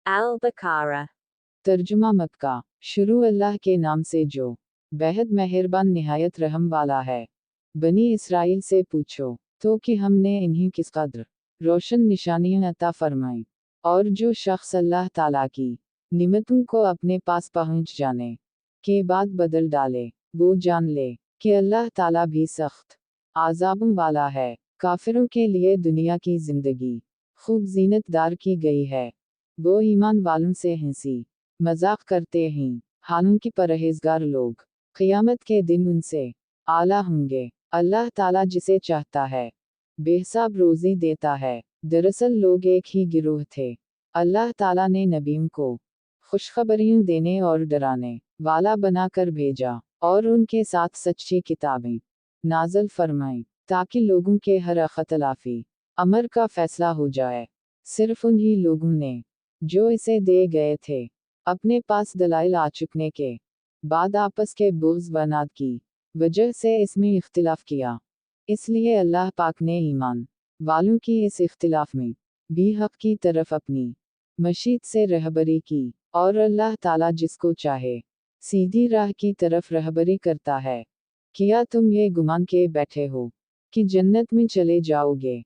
Al-Baqarah। तर्जुमा मक्का। शुरू अल्लाह के नाम से जो बेहद मेहरबान निहायत रहम वाला है। बनी इसराइल से पूछो तो कि हमने इन्हें किस कदर रोशन निशानियां अता फरमाई, और जो शख्स अल्लाह ताला की निमतों को अपने पास पहुंच जाने के बाद बदल डाले, वो जान ले कि अल्लाह ताला भी सख्त आज़ाबों वाला है। काफिरों के लिए दुनिया की जिंदगी खूब जीनतदार की गई है। वो ईमान वालों से हंसी मजाक करते हैं, हालांकि परहेजगार लोग क़यामत के दिन उनसे आला होंगे। अल्लाह ताला जिसे चाहता है बेहिसाब रोज़ी देता है। दरअसल लोग एक ही गिरोह थे। अल्लाह ताला ने नबियों को खुशखबरियां देने और डराने वाला बनाकर भेजा, और उनके साथ सच्ची किताबें नाज़िल फरमाई, ताकि लोगों के हर अख्तलाफी अमर का फैसला हो जाए। सिर्फ उन्हीं लोगों ने जो इसे दे गए थे अपने पास दलाइल आ चुकने के बाद आपस के बुग़्ज़ व नाद की वजह से इसमें इख्तिलाफ किया। इसलिए अल्लाह पाक ने ईमान वालों की इस इख्तिलाफ में भी हक़ की तरफ अपनी मशीत से रहबरी की, और अल्लाह ताला जिसको चाहे सीधी राह की तरफ रहबरी करता है। क्या तुम ये गुमान के बैठे हो कि जन्नत में चले जाओगे,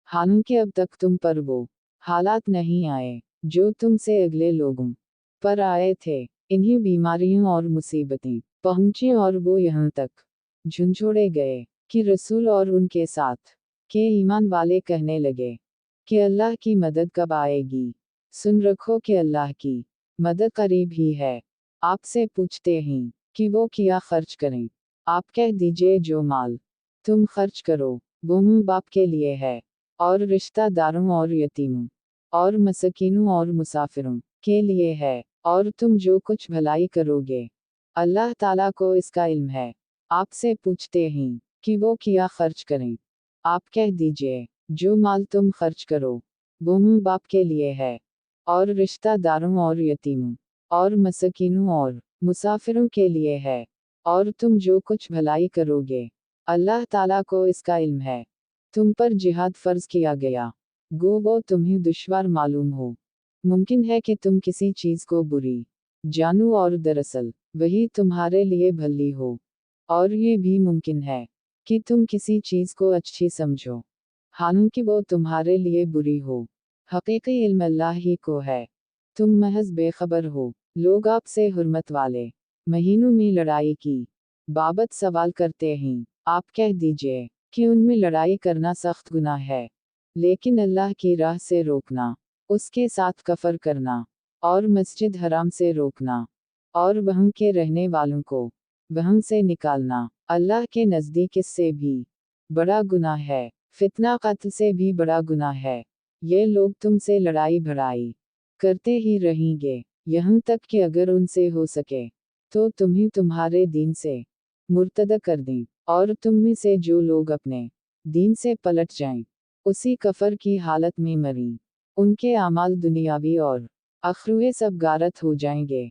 हालांकि अब तक तुम पर वो हालात नहीं आए जो तुमसे अगले लोगों पर आए थे। इन्हीं बीमारियों और मुसीबतें पहुंची और वो यहाँ तक झुंझोड़े गए कि रसूल और उनके साथ के ईमान वाले कहने लगे कि अल्लाह की मदद कब आएगी। सुन रखो कि अल्लाह की मदद करीब ही है। आपसे पूछते हैं कि वो क्या खर्च करें। आप कह दीजिए जो माल तुम खर्च करो वो माँ बाप के लिए है, और रिश्तेदारों और यतीमों और मसकीनों और मुसाफिरों के लिए है, और तुम जो कुछ भलाई करोगे अल्लाह ताला को इसका इल्म है। आपसे पूछते हैं कि वो क्या खर्च करें। आप कह दीजिए जो माल तुम खर्च करो वो माँ बाप के लिए है, और रिश्तेदारों और यतीमों और मसकीनों और मुसाफिरों के लिए है, और तुम जो कुछ भलाई करोगे अल्लाह ताला को इसका इल्म है। तुम पर जिहाद फर्ज किया गया, गो वो तुम्हें दुश्वार मालूम हो। मुमकिन है कि तुम किसी चीज को बुरी जानू और दरअसल वही तुम्हारे लिए भली हो, और ये भी मुमकिन है कि तुम किसी चीज को अच्छी समझो हालांकि वो तुम्हारे लिए बुरी हो। हकीकी इल्म अल्लाह ही को है, तुम महज बेखबर हो। लोग आपसे हुर्मत वाले महीनों में लड़ाई की बाबत सवाल करते हैं। आप कह दीजिए कि उनमें लड़ाई करना सख्त गुनाह है, लेकिन अल्लाह की राह से रोकना, उसके साथ कफर करना, और मस्जिद हराम से रोकना, और वहाँ के रहने वालों को वहाँ से निकालना अल्लाह के नज़दीक इससे भी बड़ा गुनाह है। फितना कत्ल से भी बड़ा गुनाह है। ये लोग तुमसे लड़ाई भड़ाई करते ही रहेंगे, यहाँ तक कि अगर उनसे हो सके तो तुम्हें तुम्हारे दीन से मुर्तद कर दें, और तुम में से जो लोग अपने दीन से पलट जाएं, उसी कफर की हालत में मरी, उनके आमाल दुनियावी और अखरुए सब गारत हो जाएंगे।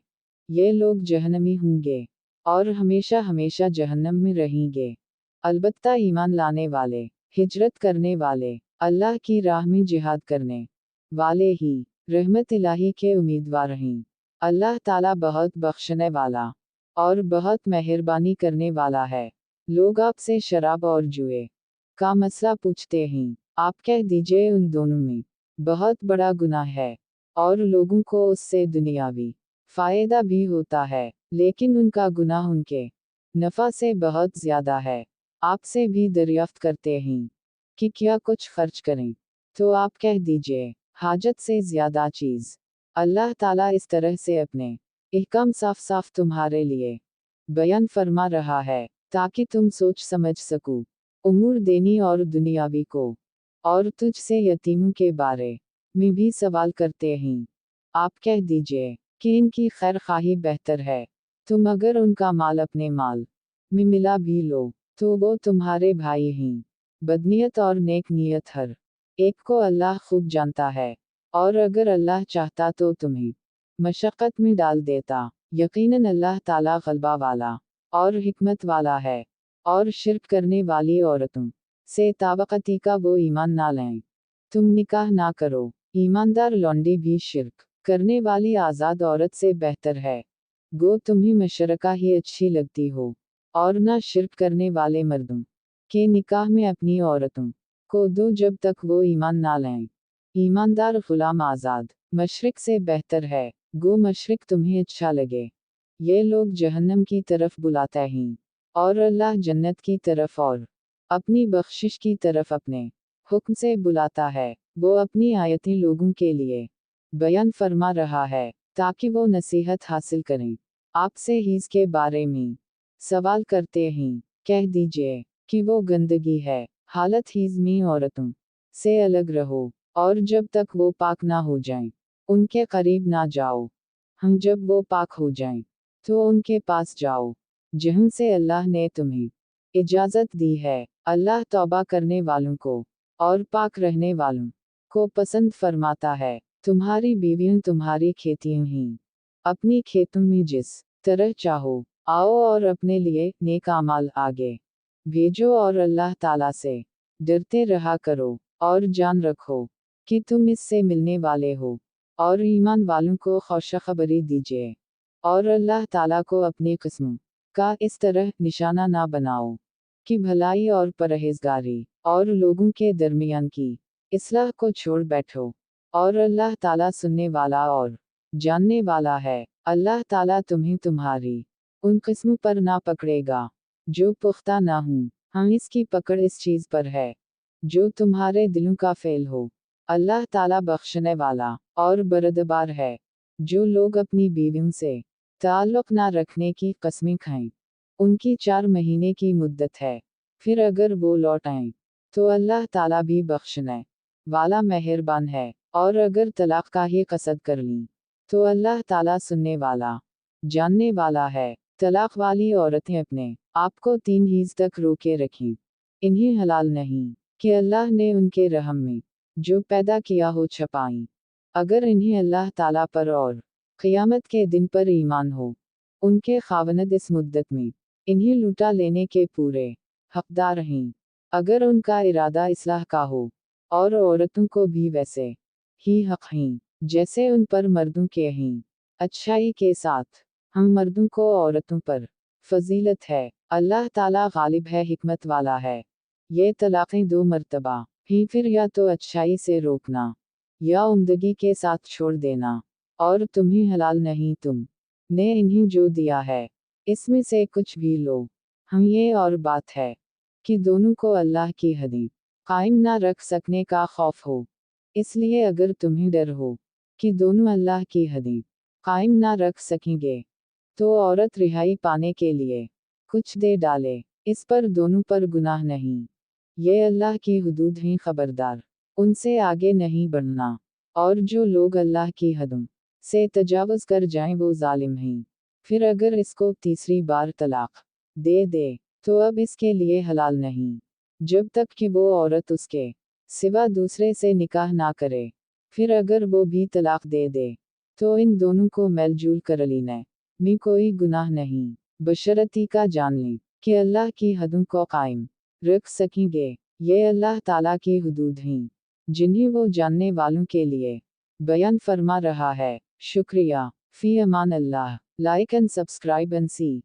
ये लोग जहन्नमी होंगे और हमेशा हमेशा जहन्नम में रहेंगे। अलबत्ता ईमान लाने वाले, हिजरत करने वाले, अल्लाह की राह में जिहाद करने वाले ही रहमत इलाही के उम्मीदवार हैं। अल्लाह ताला बहुत बख्शने वाला और बहुत मेहरबानी करने वाला है। लोग आपसे शराब और जुए का मसला पूछते हैं। आप कह दीजिए उन दोनों में बहुत बड़ा गुनाह है, और लोगों को उससे दुनियावी फायदा भी होता है, लेकिन उनका गुनाह उनके नफा से बहुत ज्यादा है। आपसे भी दरियाफ्त करते हैं कि क्या कुछ खर्च करें, तो आप कह दीजिए हाजत से ज्यादा चीज। अल्लाह ताला इस तरह से अपने इहकाम साफ साफ तुम्हारे लिए बयान फरमा रहा है, ताकि तुम सोच समझ सको उमूर देनी और दुनियावी को। और तुझसे यतीमों के बारे में भी सवाल करते हैं। आप कह दीजिए कि इनकी खैर खाही बेहतर है। तुम अगर उनका माल अपने माल में मिला भी लो तो वो तुम्हारे भाई हैं। बदनीयत और नेक नियत हर एक को अल्लाह खूब जानता है, और अगर अल्लाह चाहता तो तुम्हें मशक्क़त में डाल देता। यकीनन अल्लाह ताला गलबा वाला और हिकमत वाला है। और शिर्क करने वाली औरतों से तावक़ती का वो ईमान ना लें। तुम निकाह ना करो, ईमानदार लौंडी भी शिर्क करने वाली आज़ाद औरत से बेहतर है। गो तुम्हें मशरका ही अच्छी लगती हो, और ना शिर्क करने वाले मर्दों के निकाह में अपनी औरतों को दो जब तक वो ईमान ना लाएं। ईमानदार गुलाम आज़ाद मशरिक से बेहतर है। गो मशरिक तुम्हें अच्छा लगे। ये लोग जहन्नम की तरफ बुलाते हैं, और अल्लाह जन्नत की तरफ और अपनी बख्शिश की तरफ अपने हुक्म से बुलाता है। वो अपनी आयतें लोगों के लिए बयान फरमा रहा है, ताकि वो नसीहत हासिल करें। आपसे हीज़ के बारे में सवाल करते हैं, कह दीजिए कि वो गंदगी है। हालत हीज़ में औरतों से अलग रहो, और जब तक वो पाक ना हो जाएं, उनके करीब ना जाओ। हम जब वो पाक हो जाएं, तो उनके पास जाओ, जहाँ से अल्लाह ने तुम्हें इजाज़त दी है। अल्लाह तौबा करने वालों को और पाक रहने वालों को पसंद फरमाता है। तुम्हारी बीवियां तुम्हारी खेतियां हैं। अपनी खेतों में जिस तरह चाहो आओ, और अपने लिए नेक अमाल आगे भेजो, और अल्लाह ताला से डरते रहा करो, और जान रखो कि तुम इससे मिलने वाले हो। और ईमान वालों को खुशखबरी दीजिए, और अल्लाह ताला को अपनी किस्मों का इस तरह निशाना ना बनाओ कि भलाई और परहेजगारी और लोगों के दरमियान की इस्लाह को छोड़ बैठो। और अल्लाह ताला सुनने वाला और जानने वाला है। अल्लाह ताला तुम्हें तुम्हारी उन किस्मों पर ना पकड़ेगा जो पुख्ता ना हूं। हम इसकी पकड़ इस चीज पर है जो तुम्हारे दिलों का फेल हो। अल्लाह ताला बख्शने वाला और बरदबार है। जो लोग अपनी बीवियों से ताल्लुक ना रखने की कस्में खाएं, उनकी 4 महीने की मुद्दत है। फिर अगर वो लौट आएं, तो अल्लाह ताला भी बख्शने वाला मेहरबान है। और अगर तलाक का ही कसद कर ली, तो अल्लाह ताला सुनने वाला जानने वाला है। तलाक वाली औरतें अपने आप को 3 हीज़ तक रोके रखें। इन्हें हलाल नहीं कि अल्लाह ने उनके रहम में जो पैदा किया हो छपाई। अगर इन्हें अल्लाह ताला पर और क़यामत के दिन पर ईमान हो, उनके खावनद इस मुद्दत में इन्हें लूटा लेने के पूरे हकदार हैं। अगर उनका इरादा इस्लाह का हो, और औरतों को भी वैसे ही हक हैं जैसे उन पर मर्दों के हैं, अच्छाई के साथ। हम मर्दों को औरतों पर फजीलत है। अल्लाह ताला गालिब है, हिकमत वाला है। ये तलाक़ें 2 मर्तबा ही, फिर या तो अच्छाई से रोकना या उम्दगी के साथ छोड़ देना। और तुम्हें हलाल नहीं तुम ने इन्हें जो दिया है इसमें से कुछ भी लो। हम ये और बात है कि दोनों को अल्लाह की हदें कायम ना रख सकने का खौफ हो। इसलिए अगर तुम्हें डर हो कि दोनों अल्लाह की हदें कायम ना रख सकेंगे, तो औरत रिहाई पाने के लिए कुछ दे डाले। इस पर दोनों पर गुनाह नहीं। ये अल्लाह की हुदूद हैं, खबरदार उनसे आगे नहीं बढ़ना। और जो लोग अल्लाह की हदों से तजावुज़ कर जाएं वो जालिम हैं। फिर अगर इसको तीसरी बार तलाक दे दे, तो अब इसके लिए हलाल नहीं, जब तक कि वो औरत उसके सिवा दूसरे से निकाह ना करे। फिर अगर वो भी तलाक दे दे, तो इन दोनों को मेलजूल कर लेने में कोई गुनाह नहीं, बशर्ती का जान लें कि अल्लाह की हदों को कायम रख सकेंगे। ये अल्लाह ताला की हुदूद हैं, जिन्हें वो जानने वालों के लिए बयान फरमा रहा है। शुक्रिया। फी अमान अल्लाह। Like and subscribe and C